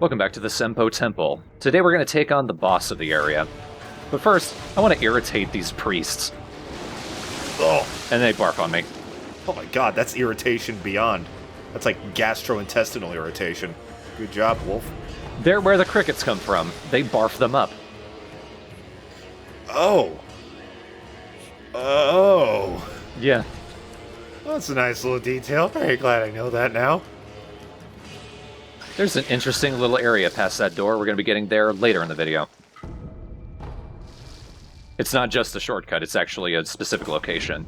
Welcome back to the Senpo Temple. Today we're going to take on the boss of the area. But first, I want to irritate these priests. Oh. And they barf on me. Oh my god, that's irritation beyond. That's like gastrointestinal irritation. Good job, Wolf. They're where the crickets come from. They barf them up. Oh. Oh. Yeah. Well, that's a nice little detail. Very glad I know that now. There's an interesting little area past that door. We're going to be getting there later in the video. It's not just a shortcut, it's actually a specific location.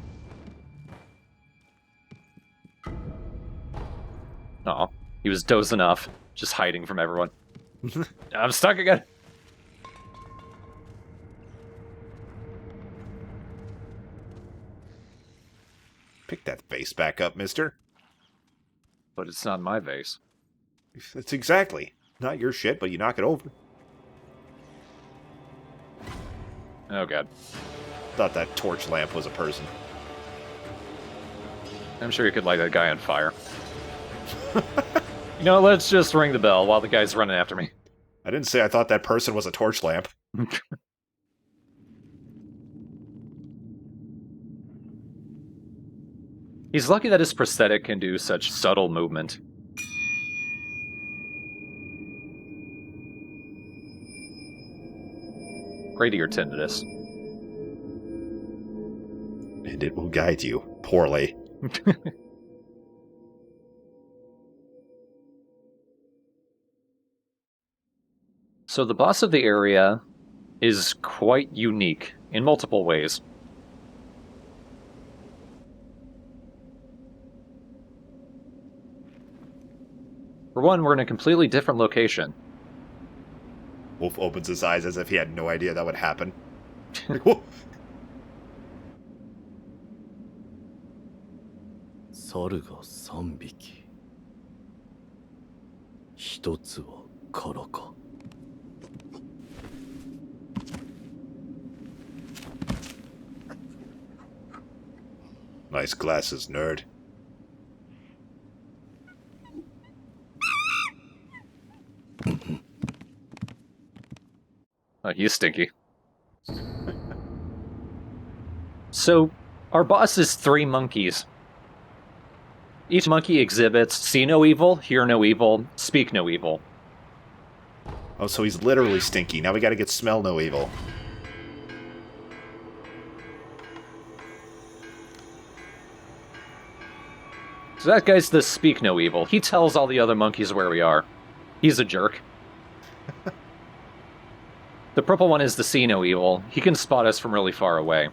Aw, he was dozing off, just hiding from everyone. I'm stuck again! Pick that vase back up, mister. But it's not my vase. It's exactly. Not your shit, but you knock it over. Oh god. Thought that torch lamp was a person. I'm sure you could light that guy on fire. You know, let's just ring the bell while the guy's running after me. I didn't say I thought that person was a torch lamp. He's lucky that his prosthetic can do such subtle movement. Great ear tinnitus. And it will guide you poorly. So the boss of the area is quite unique in multiple ways. For one, we're in a completely different location. Wolf opens his eyes as if he had no idea that would happen. 猿が3匹一つは空か Nice glasses, nerd. Oh, he's stinky. So, our boss is 3 monkeys. Each monkey exhibits see no evil, hear no evil, speak no evil. Oh, so he's literally stinky. Now we gotta get smell no evil. So that guy's the speak no evil. He tells all the other monkeys where we are. He's a jerk. The purple one is the see no evil. He can spot us from really far away.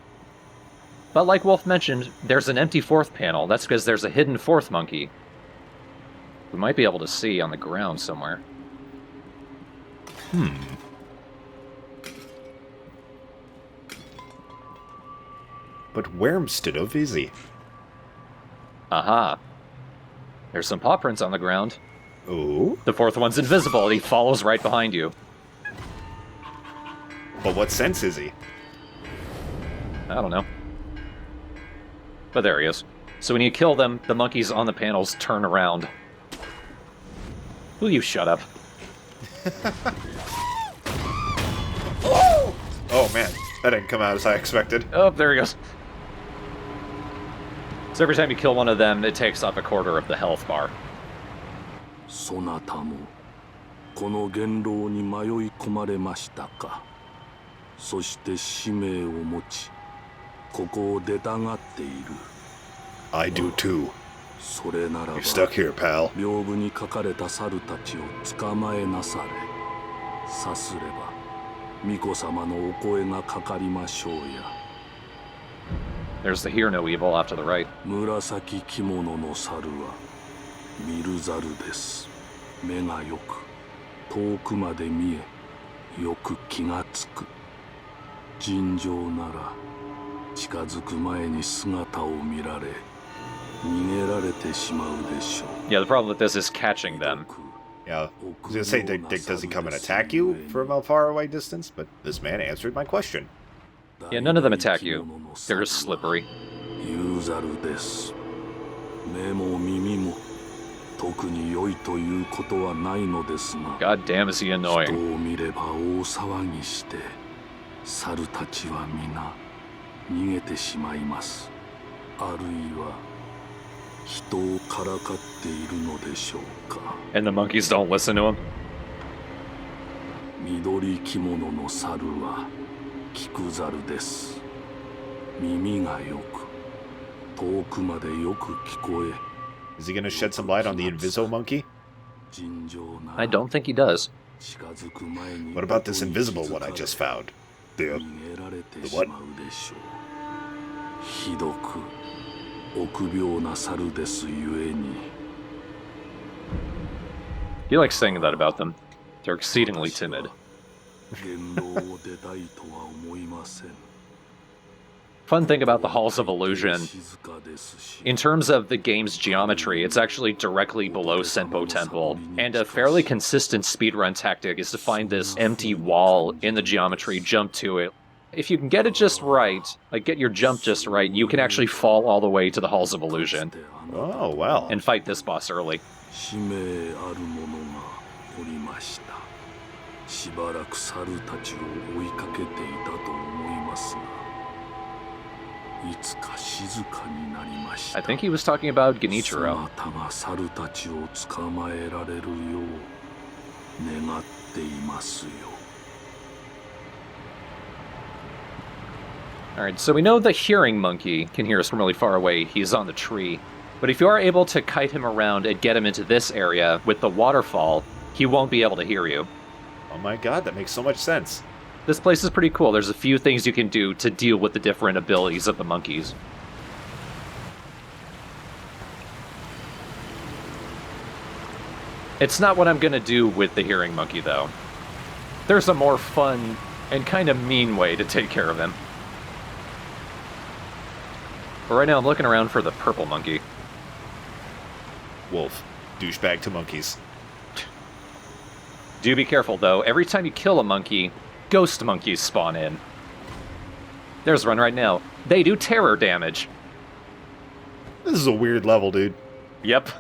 But like Wolf mentioned, there's an empty 4th panel. That's because there's a hidden 4th monkey. We might be able to see on the ground somewhere. But Wormstidov is he? Aha. There's some paw prints on the ground. Ooh. The 4th one's invisible, and he follows right behind you. But what sense is he? I don't know. But there he is. So when you kill them, the monkeys on the panels turn around. Will you shut up? Oh man, that didn't come out as I expected. Oh, there he goes. So every time you kill one of them, it takes off a quarter of the health bar. そなたもこの元老に迷い込まれましたか。そして使命を持ちここを出たがっている。 I do too. それならば You're stuck here, pal. 屏風に書かれた猿たちを捕まえなされ。さすれば巫女様のお声がかかりましょうや。 There's the hear no evil off to the right. 紫着物の猿は見る猿です。目がよく遠くまで見えよく気がつく。尋常なら近づく前に姿を見られ逃げられてしまうでしょう。 Yeah, the problem with this is catching them. Yeah, I was gonna say, does he come and attack you from a far away distance? But this man answered my question. Yeah, none of them attack you. They're just slippery. 言う猿です。目も耳も特に良いということはないのですが God damn, is he 人 annoying. を見れば大騒ぎして猿たちは皆逃げてしまいます。あるいは人をからかっているのでしょうか。 And the monkeys don't listen to him. 緑着物の猿は菊猿です。耳がよく遠くまでよく聞こえ Is he gonna shed some light on the Inviso monkey? 尋常な I don't think he does. 近づく前に What about this invisible one I just found? 逃げられてしまうでしょう。ひどく臆病な猿ですゆえに He likes saying that about them. They're exceedingly timid. 言動を出たいとは思いません。 Fun thing about the Halls of Illusion, 静かですし in terms of the game's geometry, it's actually directly below Senpo Temple, and a fairly consistent speedrun tactic is to find this empty wall in the geometry, jump to it. If you can get it just right, like get your jump just right, you can actually fall all the way to the Halls of Illusion Oh, well. and fight this boss early. 使命ある者がおりました。しばらく猿たちを追いかけていたと思いますが、いつか静かになりました。 I think he was talking about そ Genichiro. なたが猿たちを捕まえられるよう願っていますよ。 Alright, so we know the hearing monkey can hear us from really far away. He's on the tree. But if you are able to kite him around and get him into this area with the waterfall, he won't be able to hear you. Oh my god, that makes so much sense. This place is pretty cool. There's a few things you can do to deal with the different abilities of the monkeys. It's not what I'm gonna do with the hearing monkey, though. There's a more fun and kind of mean way to take care of him. But right now I'm looking around for the purple monkey. Wolf. Douchebag to monkeys. Do be careful, though. Every time you kill a monkey, ghost monkeys spawn in. There's one right now. They do terror damage. This is a weird level, dude. Yep.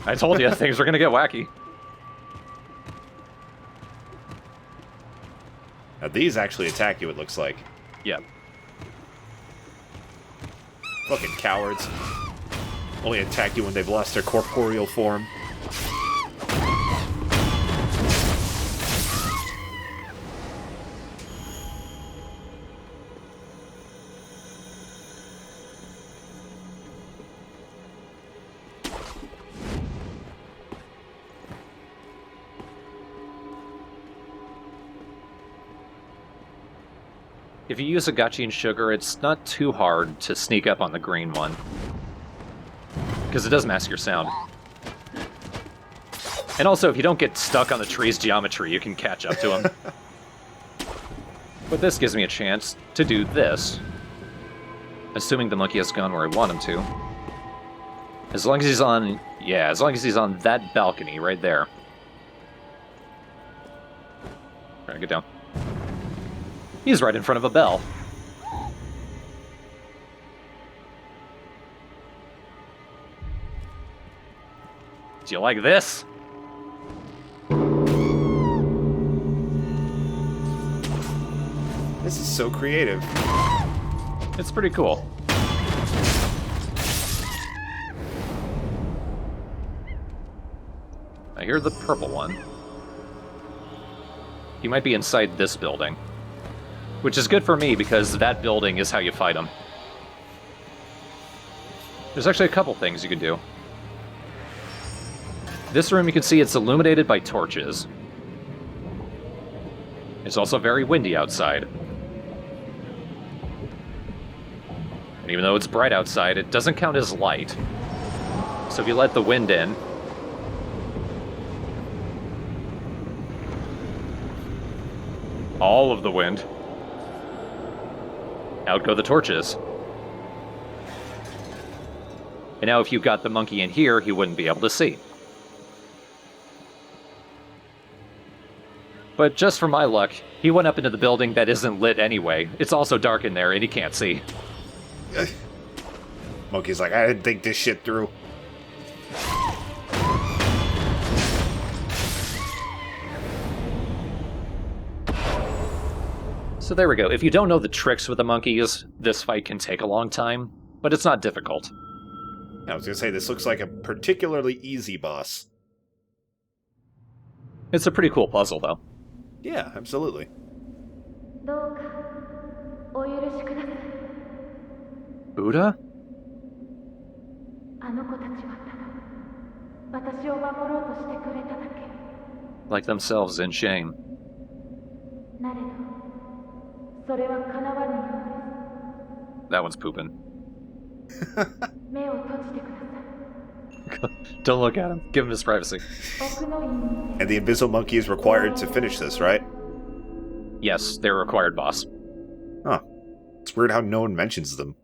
I told you, things were gonna get wacky. Now these actually attack you, it looks like. Yep. Fucking cowards. Only attack you when they've lost their corporeal form. If you use a gachi and sugar, it's not too hard to sneak up on the green one. Because it does mask your sound. And also, if you don't get stuck on the tree's geometry, you can catch up to him. But this gives me a chance to do this. Assuming the monkey has gone where I want him to. As long as he's on... Yeah, as long as he's on that balcony right there. Alright, get down. He's right in front of a bell. Do you like this? This is so creative. It's pretty cool. I hear the purple one. He might be inside this building. Which is good for me, because that building is how you fight him. There's actually a couple things you can do. This room, you can see it's illuminated by torches. It's also very windy outside. And even though it's bright outside, it doesn't count as light. So if you let the wind in... all of the wind... out go the torches. And now if you got the monkey in here, he wouldn't be able to see. But just for my luck, he went up into the building that isn't lit anyway. It's also dark in there, and he can't see. Monkey's like, I didn't think this shit through. So there we go. If you don't know the tricks with the monkeys, this fight can take a long time, but it's not difficult. I was gonna say, this looks like a particularly easy boss. It's a pretty cool puzzle, though. Yeah, absolutely. Buddha? Like themselves in shame. That one's pooping. Don't look at him. Give him his privacy. And the invisible monkey is required to finish this, right? Yes, they're a required boss. Huh. It's weird how no one mentions them.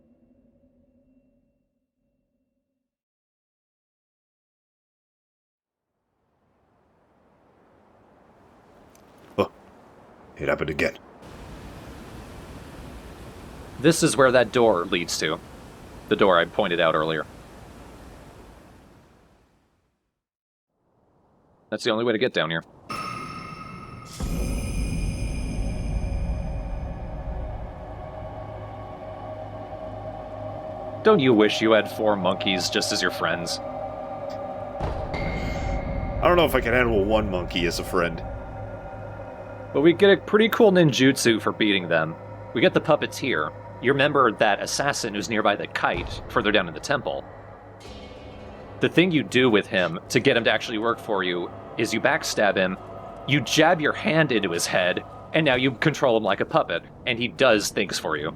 Oh, it happened again. This is where that door leads to. The door I pointed out earlier. That's the only way to get down here. Don't you wish you had 4 monkeys just as your friends? I don't know if I can handle one monkey as a friend. But we get a pretty cool ninjutsu for beating them. We get the Puppeteer. You remember that assassin who's nearby the kite, further down in the temple. The thing you do with him to get him to actually work for you is you backstab him, you jab your hand into his head, and now you control him like a puppet, and he does things for you.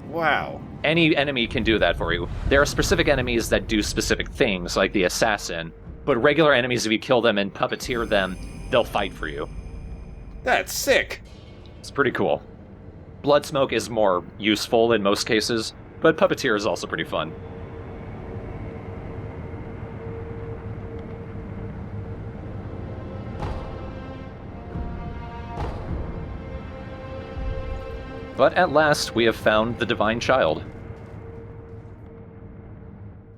Wow. Any enemy can do that for you. There are specific enemies that do specific things, like the assassin, but regular enemies, if you kill them and puppeteer them, they'll fight for you. That's sick! It's pretty cool. Blood Smoke is more useful in most cases, but Puppeteer is also pretty fun. But at last, we have found the Divine Child.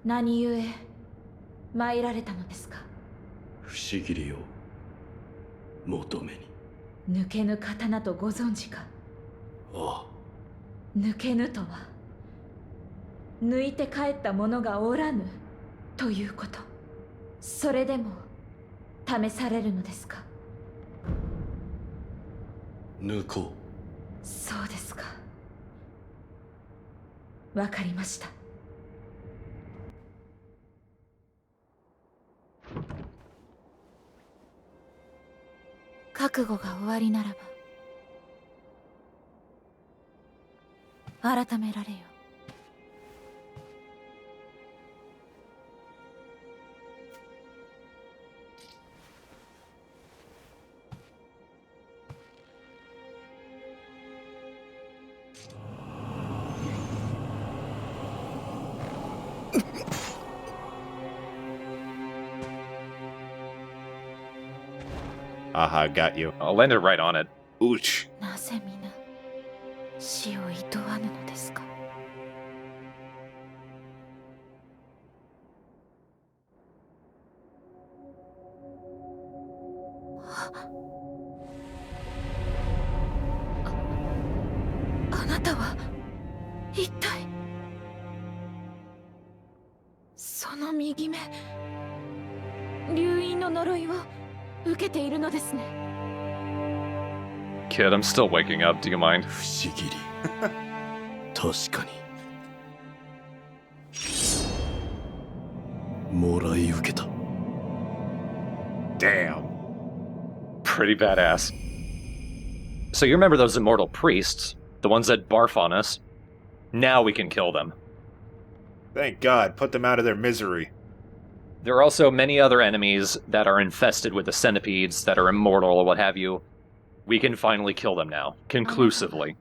何故参られたのですか。不思議りを求めに。抜けぬ刀とご存知か。ああ。抜けぬとは抜いて帰った者がおらぬということ。それでも試されるのですか。抜こう。そうですか。わかりました。覚悟が終わりならば改められよ。Aha, got you. I'll land it right on it. Ooch. なぜ皆死を厭わぬのですか。あなたは一体。その右目、流因の呪いを受けているのですね。Kid, I'm still waking up. Do you mind? 不思議り。確かに。もらい受けた。Damn. Pretty badass. So you remember those immortal priests? The ones that barf on us? Now we can kill them. Thank God, put them out of their misery. There are also many other enemies that are infested with the centipedes that are immortal or what have you. We can finally kill them now, conclusively.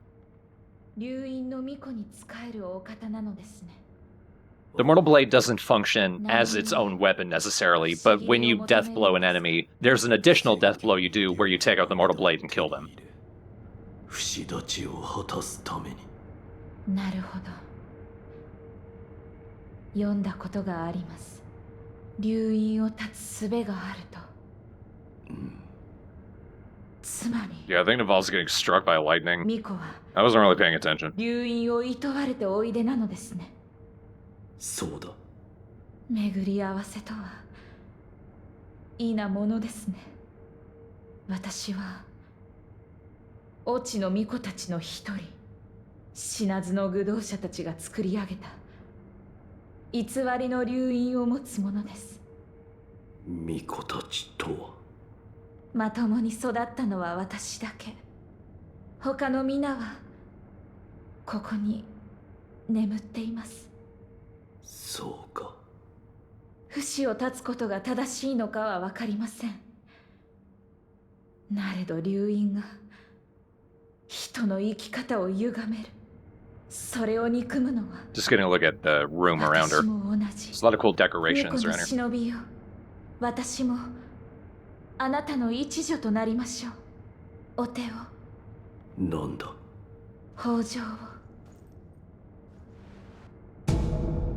流因の巫女に仕えるお方なのですね。The Mortal Blade doesn't function as its own weapon necessarily, but when you death blow an enemy, there's an additional death blow you do where you take out the Mortal Blade and kill them. 不死立ちを果たすために。なるほど。読んだことがあります。流因を断つ術があると。つまり Yeah, I think Naval's getting struck by lightning. 巫女は I wasn't really paying attention. 流因を厭われておいでなのですね。そうだ。巡り合わせとはいいなものですね。私は越智の巫女たちの一人、死なずの愚道者たちが作り上げた偽りの流因を持つものです。巫女たちとは。まともに育ったのは私だけ。他の皆はここに眠っています。そうか。不死を断つことが正しいのかは分かりません。なれど流因が人の生き方を歪める。それを憎むのは Just getting a look at the room around her. 私も同じ。 There's a lot of cool 巫 decorations 女の around here. 忍びよ、私もあなたの一女となりましょう。お手を、なんだ。豊穣を。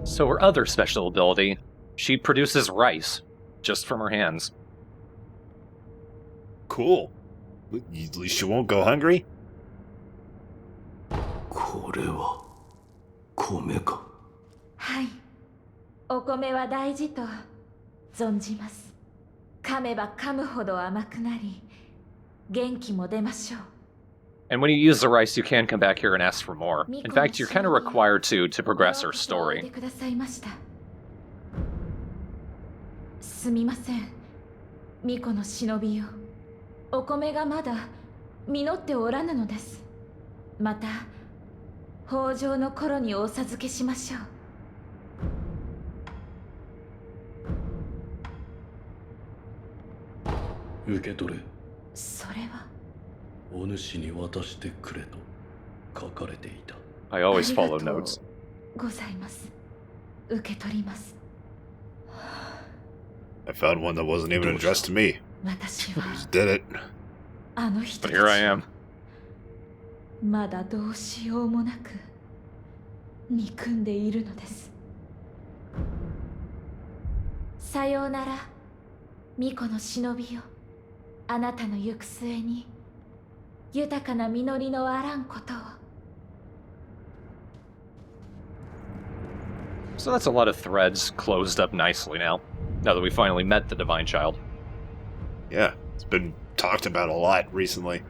So her other special ability, she produces rice just from her hands. Cool. At least you won't go hungry. これは米か。はい、お米は大事と存じます。噛めば噛むほど甘くなり、元気も出ましょう。 And when you use the rice, you can come back here and ask for more. In fact, you're kind of required to progress her おい story. でくださいました。すみません、巫女の忍びよ。お米がまだ実っておらぬのです。また豊穣の頃にお授けしましょう。受け取れ。それはお主に渡してくれと書かれていた。 I always あり follow がとう notes. ございます。受け取ります。 I found one that wasn't even addressed to me. 私は Just did it. あの人 But た here I ち am. まだどうしようもなく憎んでいるのです。さようなら、巫女の忍びよ。あなたの行く末に豊かな実りのあらんことを。 So that's a lot of threads closed up nicely now that we finally met the Divine Child. Yeah, it's been talked about a lot recently.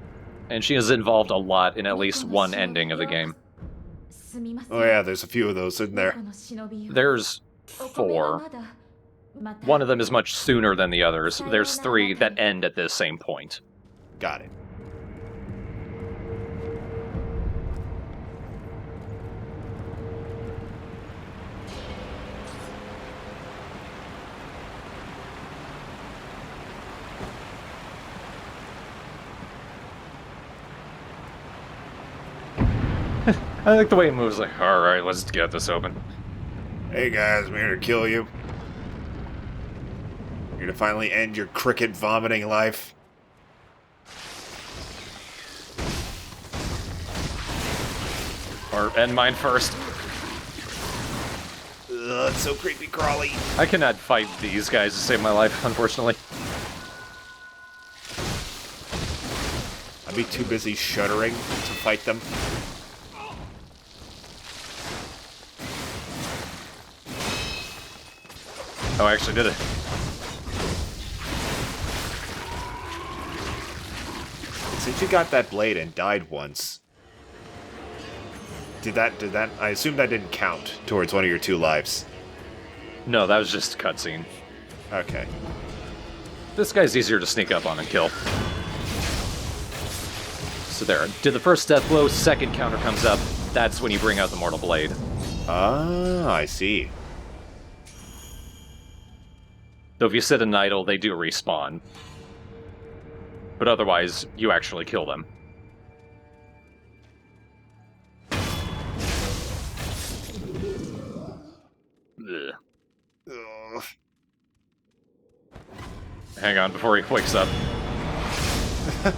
And she is involved a lot in at least one ending of the game. すみません。 Oh yeah, there's a few of those in there. 巫女の忍びよ。 There's お米は 4. まだまた One of them is much sooner than the others. There's 3 that end at the same point. Got it. I like the way it moves, like, alright, let's get this open. Hey guys, I'm here to kill you. Here to finally end your cricket vomiting life. Or end mine first. Ugh, it's so creepy crawly. I cannot fight these guys to save my life, unfortunately. I'd be too busy shuddering to fight them. Oh, I actually did it. Since you got that blade and died once, did that, I assume that didn't count towards one of your 2 lives. No, that was just a cutscene. Okay. This guy's easier to sneak up on and kill. So there, did the first death blow, second counter comes up, that's when you bring out the Mortal Blade. Ah, I see. Though if you sit and idle, they do respawn. But otherwise, you actually kill them. Ugh. Ugh. Hang on, before he wakes up. I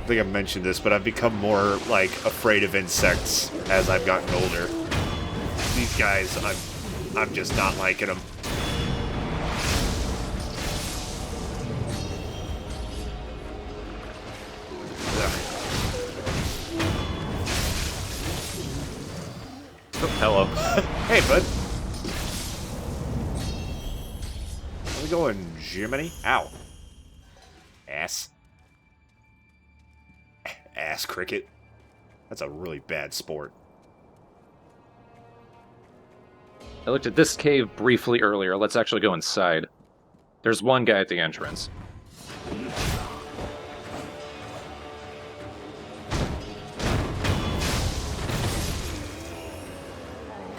think I've mentioned this, but I've become more, like, afraid of insects as I've gotten older. These guys, I'm just not liking them. Hello. Hey, bud. Let me go in Germany. Ow. Ass. Ass cricket. That's a really bad sport. I looked at this cave briefly earlier. Let's actually go inside. There's one guy at the entrance.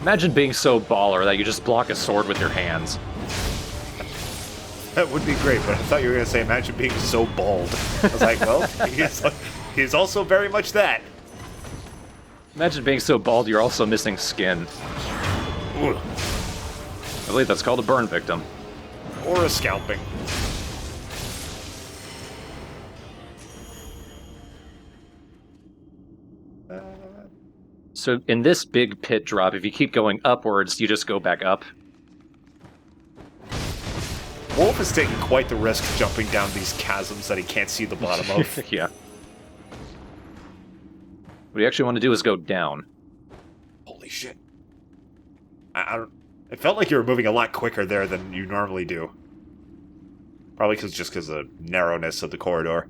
Imagine being so baller that you just block a sword with your hands. That would be great, but I thought you were going to say, imagine being so bald. I was like, well, he's also very much that. Imagine being so bald you're also missing skin. Ugh. I believe that's called a burn victim. Or a scalping. So in this big pit drop, if you keep going upwards, you just go back up. Wolf is taking quite the risk jumping down these chasms that he can't see the bottom of. Yeah. What you actually want to do is go down. Holy shit. I don't... It felt like you were moving a lot quicker there than you normally do. Probably just because of the narrowness of the corridor.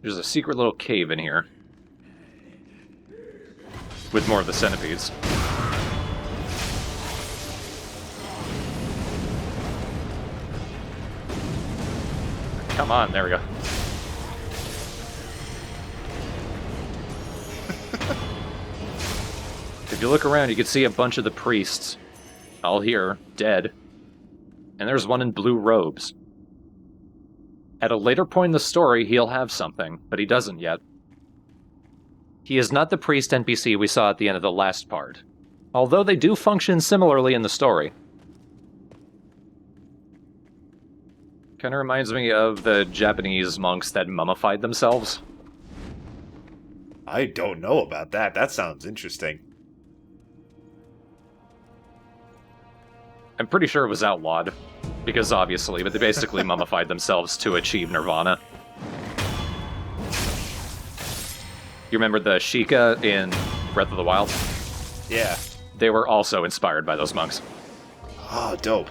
There's a secret little cave in here. With more of the centipedes. Come on, there we go. If you look around, you can see a bunch of the priests, all here, dead. And there's one in blue robes. At a later point in the story, he'll have something, but he doesn't yet. He is not the priest NPC we saw at the end of the last part, although they do function similarly in the story. Kind of reminds me of the Japanese monks that mummified themselves. I don't know about that. That sounds interesting. I'm pretty sure it was outlawed, because obviously, but they basically mummified themselves to achieve nirvana. You remember the Sheikah in Breath of the Wild? Yeah. They were also inspired by those monks. Oh, dope.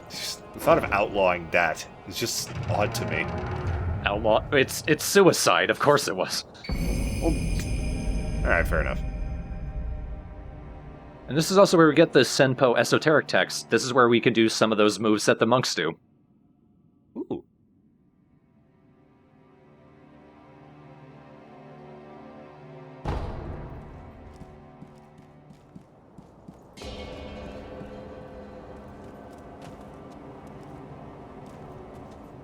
The thought of outlawing that is just odd to me. Outlaw? It's suicide, of course it was. Well, alright, fair enough. And this is also where we get the Senpo esoteric text. This is where we can do some of those moves that the monks do. Ooh.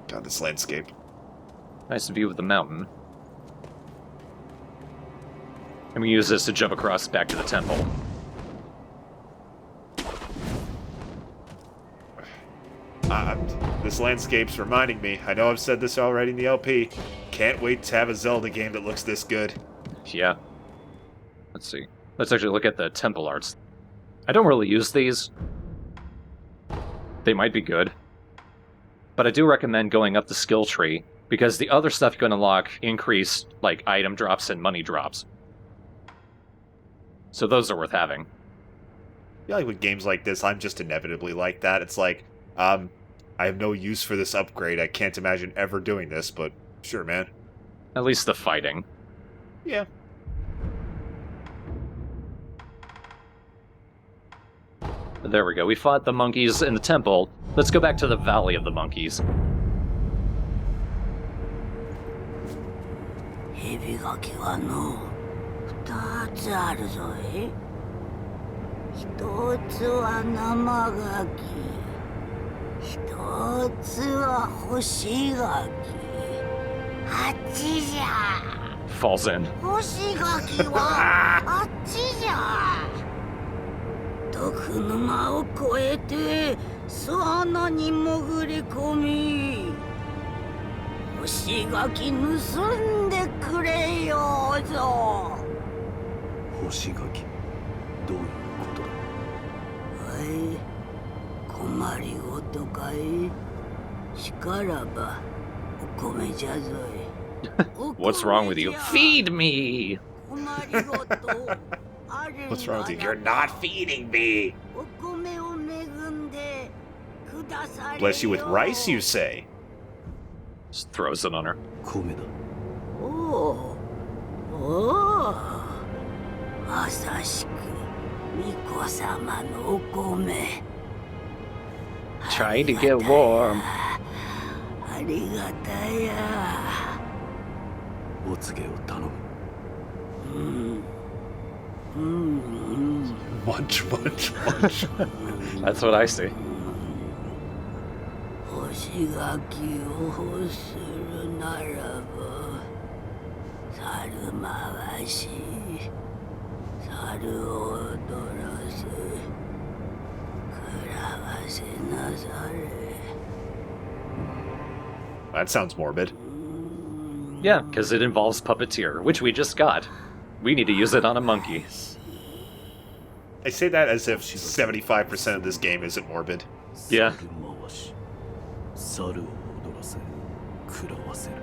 God, this landscape. Nice view of the mountain. And we use this to jump across back to the temple. This landscape's reminding me. I know I've said this already in the LP. Can't wait to have a Zelda game that looks this good. Yeah. Let's see. Let's actually look at the temple arts. I don't really use these. They might be good. But I do recommend going up the skill tree, because the other stuff you can unlock increase, like, item drops and money drops. So those are worth having. I feel like with games like this, I'm just inevitably like that. It's like, I have no use for this upgrade. I can't imagine ever doing this, but sure, man. At least the fighting. Yeah. There we go. We fought the monkeys in the temple. Let's go back to the Valley of the Monkeys. 蛇垣はの2つあるぞい。1つは生垣、1つは干し垣。あっちじゃ。 Falls in. 干し垣はあっちじゃ。毒沼を越えて巣穴に潜り込み、干し垣盗んでくれようぞ。干し柿どういうことだ。はい、困りごとかい。しからばお米じゃぞい。What's wrong with you? Feed me! 困りごとある What's wrong with you? You're not feeding me! お米を恵んでくだされよ。 Bless you with rice, you say? Just throws it on her. 米だ。おお、おお、まさしく巫女様のお米。 Trying to get warm. ありがたや。お告げを頼む。Munch, munch, munch. That's what I see. 干し柿を欲するならば、猿回し、猿を踊らせ、食らわせなされ。 That sounds morbid. Yeah, because it involves Puppeteer, which we just got. We need to use it on a monkey. I say that as if 75% of this game isn't morbid. Yeah. 猿回し、猿を踊らせ、食らわせる。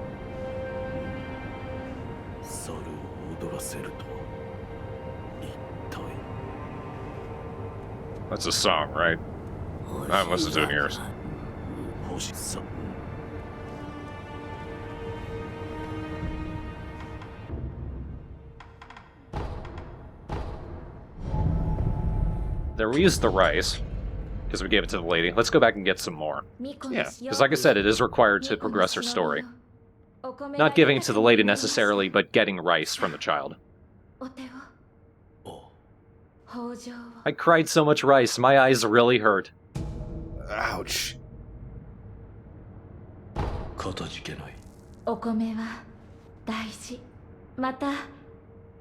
猿を踊らせるとは一体。 That's a song, right? I haven't listened to it in years. 星さん。 There, we used the rice, because we gave it to the lady. Let's go back and get some more. Yeah, Because like I said, it is required to progress her story. Not giving it to the lady necessarily, but getting rice from the child. おう。 I cried so much rice, my eyes really hurt. Ouch. かたじけない。お米は大事。また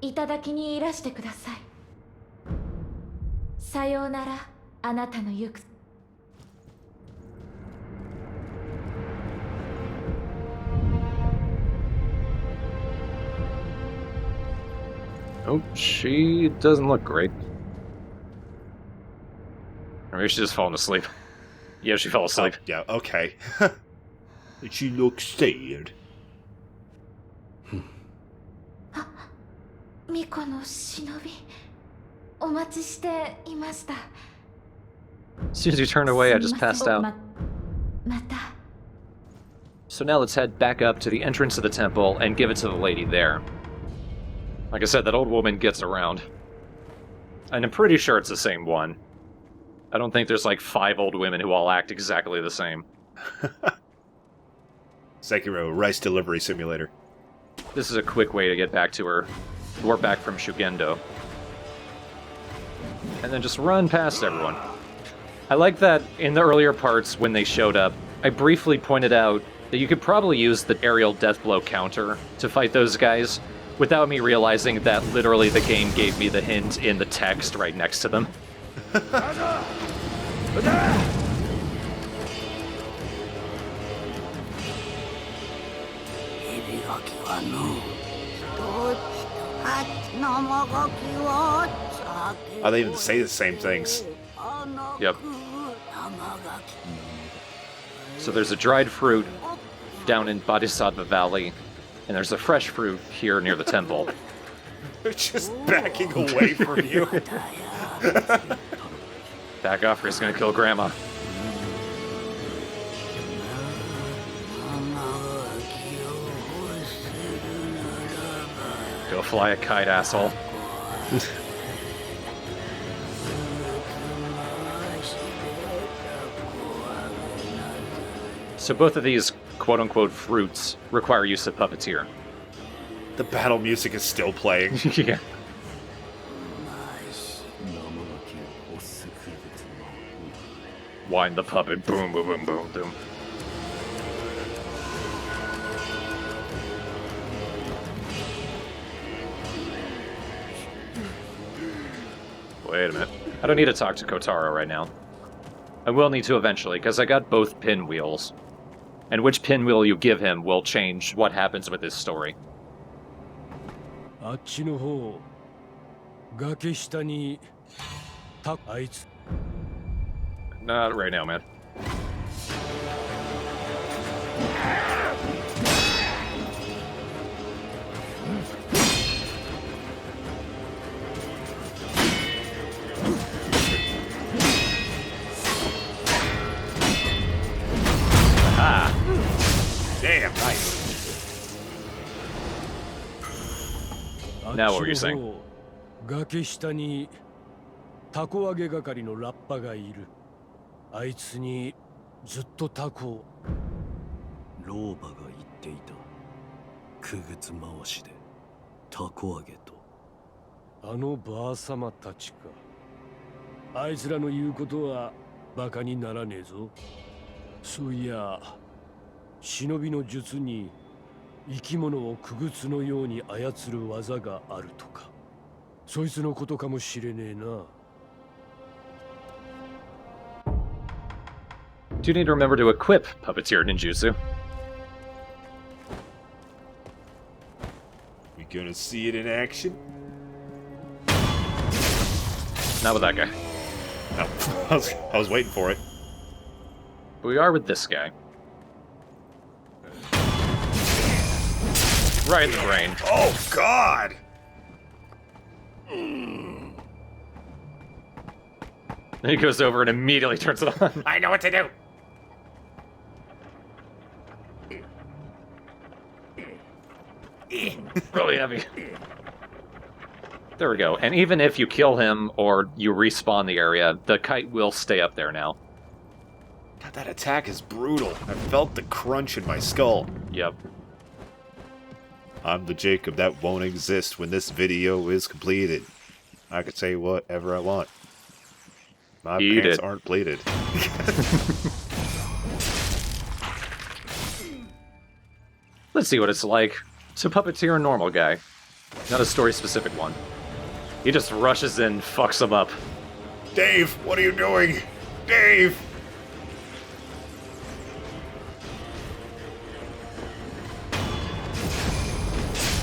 いただきにいらしてください。さようなら、あなたの行く。Oh, she doesn't look great. Or maybe she's just falling asleep. Yeah, she fell asleep. Oh, yeah, okay. She looks sad. 巫女の忍び、お待ちしていました。 As soon as you turned away, I just passed out. また。 So now let's head back up to the entrance of the temple and give it to the lady there. Like I said, that old woman gets around. And I'm pretty sure it's the same one. I don't think there's like 5 old women who all act exactly the same. Sekiro, rice delivery simulator. This is a quick way to get back to her. Warp back from Shugendo. And then just run past everyone. I like that in the earlier parts when they showed up, I briefly pointed out that you could probably use the aerial death blow counter to fight those guys without me realizing that literally the game gave me the hint in the text right next to them. Oh, they even say the same things. Yep. So there's a dried fruit down in Bodhisattva Valley, and there's a fresh fruit here near the temple. They're just backing away from you. Back off or he's gonna kill Grandma. Go fly a kite, asshole. So both of these quote-unquote fruits require use of Puppeteer. The battle music is still playing. Yeah. 生ガキを欲すくべての Wind the puppet. Boom, boom, boom, boom, boom. Wait a minute. I don't need to talk to Kotaro right now. I will need to eventually, because I got both pinwheels. And which pinwheel you give him will change what happens with his story. あっちの方崖下にあいつ Not right now, man. Damn, nice. Now what were you saying? 崖下にタコ揚げ係のラッパがいる。あいつにずっとタコを。老婆が言っていた。くぐつ回しでタコ揚げと。あのばあさまたちか。あいつらの言うことはバカにならねえぞ。そういや、忍びの術に生き物をくぐつのように操る技があるとか。そいつのことかもしれねえな。Do you need to remember to equip Puppeteer Ninjutsu? We gonna see it in action? Not with that guy. No, I was waiting for it. But we are with this guy. Right in the brain. Oh, God! Then he goes over and immediately turns it on. I know what to do! Really heavy. There we go. And even if you kill him or you respawn the area, the kite will stay up there now. God, that attack is brutal. I felt the crunch in my skull. Yep. I'm the Jacob that won't exist when this video is completed. I could say whatever I want. My Eat pants it. aren't pleated. Let's see what it's like to puppeteer a normal guy. Not a story-specific one. He just rushes in, fucks him up. Dave, what are you doing? Dave!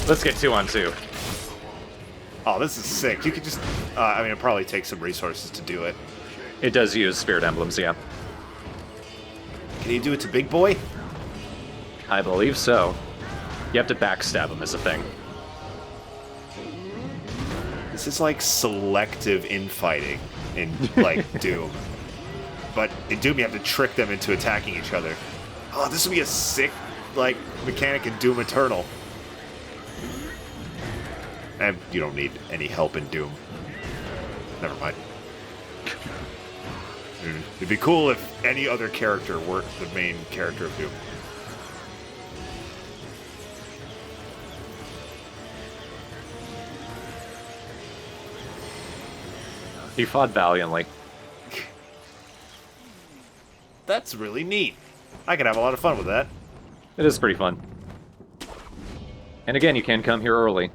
Let's get 2 on 2. Oh, this is sick. You could just... I mean, it probably takes some resources to do it. It does use spirit emblems, yeah. Can you do it to Big Boy? I believe so. You have to backstab him as a thing. This is like selective infighting in, like, Doom. But in Doom, you have to trick them into attacking each other. Oh, this would be a sick, like, mechanic in Doom Eternal. And you don't need any help in Doom. Never mind. It'd be cool if any other character were the main character of Doom. He fought valiantly. That's really neat. I could have a lot of fun with that. It is pretty fun. And again, you can come here early.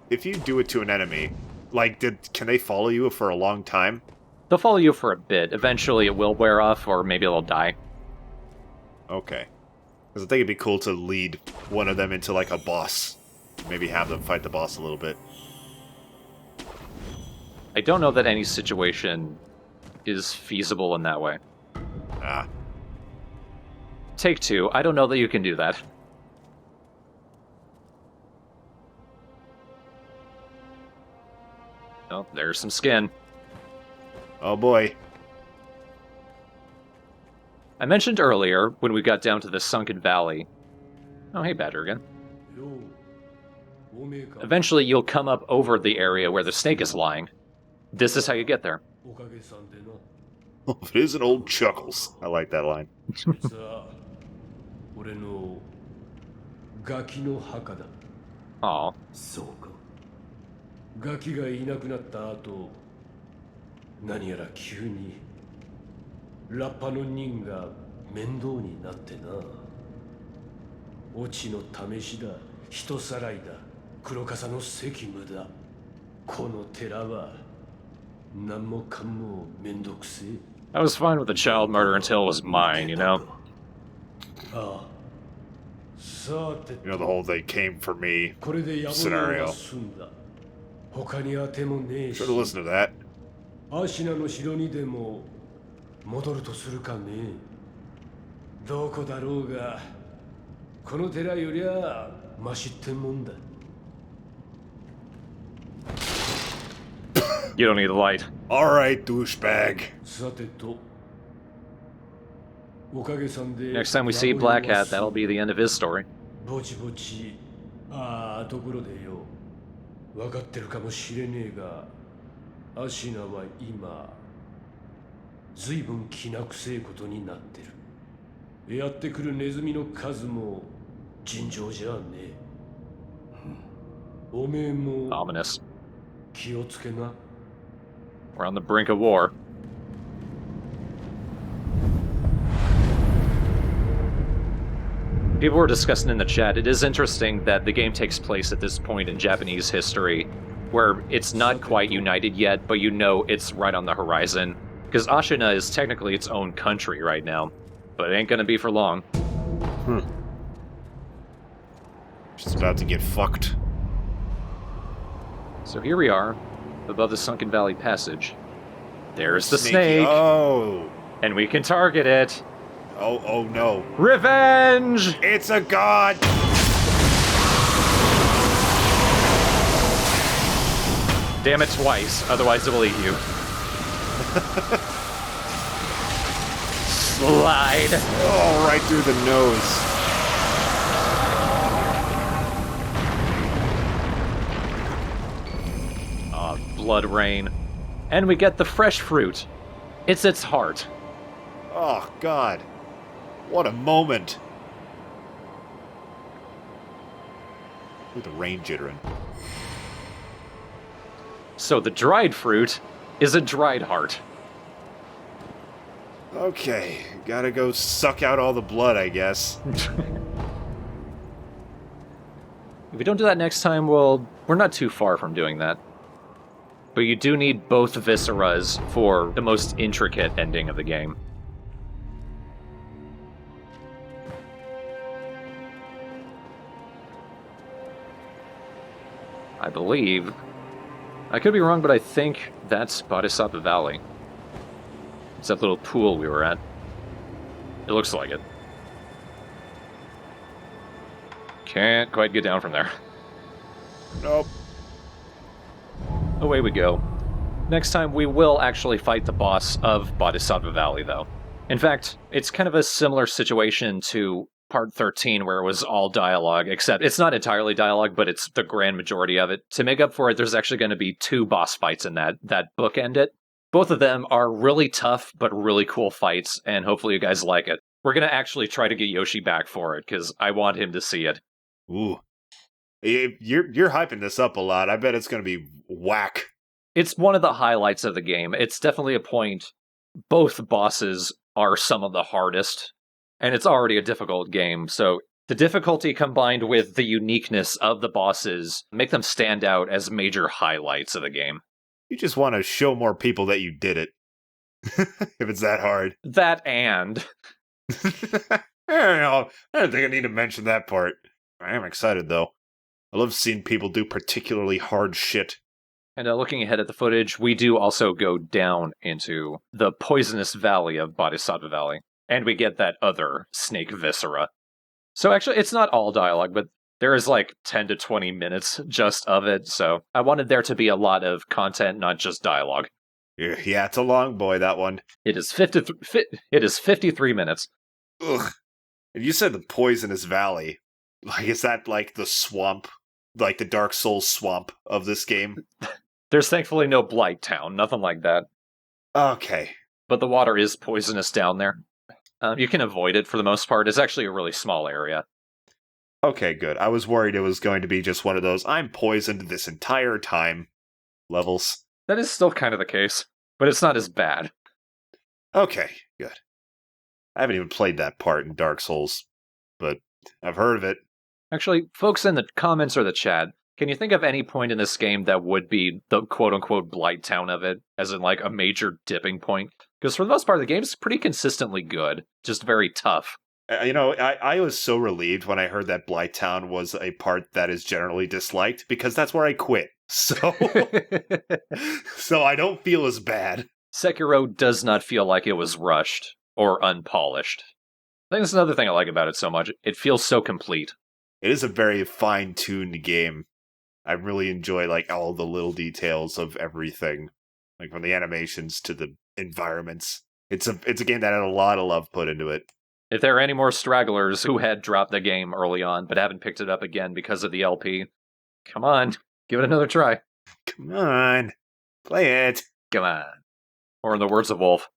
If you do it to an enemy, like, can they follow you for a long time? They'll follow you for a bit. Eventually it will wear off, or maybe they'll die. Okay. Because I think it'd be cool to lead one of them into, like, a boss. Maybe have them fight the boss a little bit. I don't know that any situation is feasible in that way. Ah. Take 2. I don't know that you can do that. Oh, there's some skin. Oh boy. I mentioned earlier, when we got down to the sunken valley... Oh, hey, Badger again. Eventually, you'll come up over the area where the snake is lying. This is how you get there. Oh, it is an old Chuckles. I like that line. Aw. ガキがいなくなった後、何やら急にラッパの人が面倒になってな。オチの試しだ、人さらいだ、黒笠の責務だ。この寺は何もかもめんどくせえ。I was fine with the child murder until it was mine, you know? ああ。さて、 You know, the whole they came for me これで野望が済んだ。他に当てもねえし。 Should have listened to that. アシナの城にでも戻るとするかね。どこだろうが、この寺よりゃマシってもんだ。 You don't need the light. Alright, douchebag. さてと、おかげさんで Next time we see Black Hat, that'll be the end of his story. ぼちぼち、ああ、ところでよ、分かってるかもしれねえが、アシナは今、ずいぶん気なくせえことになってる。やってくるネズミの数も尋常じゃねえ。おめえも Ominous. 気をつけな。 We're on the brink of war. People were discussing in the chat, it is interesting that the game takes place at this point in Japanese history, where it's not quite united yet, but you know it's right on the horizon. Because Ashina is technically its own country right now, but it ain't gonna be for long. She's about to get fucked. So here we are, above the Sunken Valley Passage. There's the Snaky. snake, Oh. and we can target it. Oh no. Revenge! It's a god! Damn it twice, otherwise it will eat you. Slide! Oh, right through the nose. Blood rain. And we get the fresh fruit. It's its heart. Oh, God. What a moment. Look at the rain jittering. So the dried fruit is a dried heart. Okay, gotta go suck out all the blood, I guess. If we don't do that next time, well, we're not too far from doing that. But you do need both visceras for the most intricate ending of the game. I believe. I could be wrong, but I think that's Bodhisattva Valley. It's that little pool we were at. It looks like it. Can't quite get down from there. Nope. Away we go. Next time we will actually fight the boss of Bodhisattva Valley, though. In fact, it's kind of a similar situation to Part 13, where it was all dialogue, except it's not entirely dialogue, but it's the grand majority of it. To make up for it, there's actually going to be 2 boss fights in that bookend it. Both of them are really tough, but really cool fights, and hopefully you guys like it. We're going to actually try to get Yoshi back for it, because I want him to see it. Ooh. You're hyping this up a lot. I bet it's gonna be whack. It's one of the highlights of the game. It's definitely a point. Both bosses are some of the hardest, and it's already a difficult game, so the difficulty combined with the uniqueness of the bosses make them stand out as major highlights of the game. You just want to show more people that you did it. If it's that hard. That and... I don't know. I don't think I need to mention that part. I am excited, though. I love seeing people do particularly hard shit. And looking ahead at the footage, we do also go down into the poisonous valley of Bodhisattva Valley. And we get that other snake viscera. So actually, it's not all dialogue, but there is like 10 to 20 minutes just of it, so I wanted there to be a lot of content, not just dialogue. Yeah, it's a long boy, that one. It is 53 minutes. Ugh. And you said the poisonous valley. Like, is that like the swamp? Like the Dark Souls swamp of this game? There's thankfully no Blight Town, nothing like that. Okay. But the water is poisonous down there. You can avoid it for the most part. It's actually a really small area. Okay, good. I was worried it was going to be just one of those I'm poisoned this entire time levels. That is still kind of the case, but it's not as bad. Okay, good. I haven't even played that part in Dark Souls, but I've heard of it. Actually, folks in the comments or the chat, can you think of any point in this game that would be the quote-unquote Blight Town of it, as in like a major dipping point? Because for the most part, the game's pretty consistently good, just very tough. You know, I was so relieved when I heard that Blight Town was a part that is generally disliked, because that's where I quit. So, so I don't feel as bad. Sekiro does not feel like it was rushed or unpolished. I think that's another thing I like about it so much. It feels so complete. It is a very fine-tuned game. I really enjoy like all the little details of everything, like from the animations to the environments. It's a game that had a lot of love put into it. If there are any more stragglers who had dropped the game early on but haven't picked it up again because of the LP, come on, give it another try. Come on, play it. Come on. Or in the words of Wolf,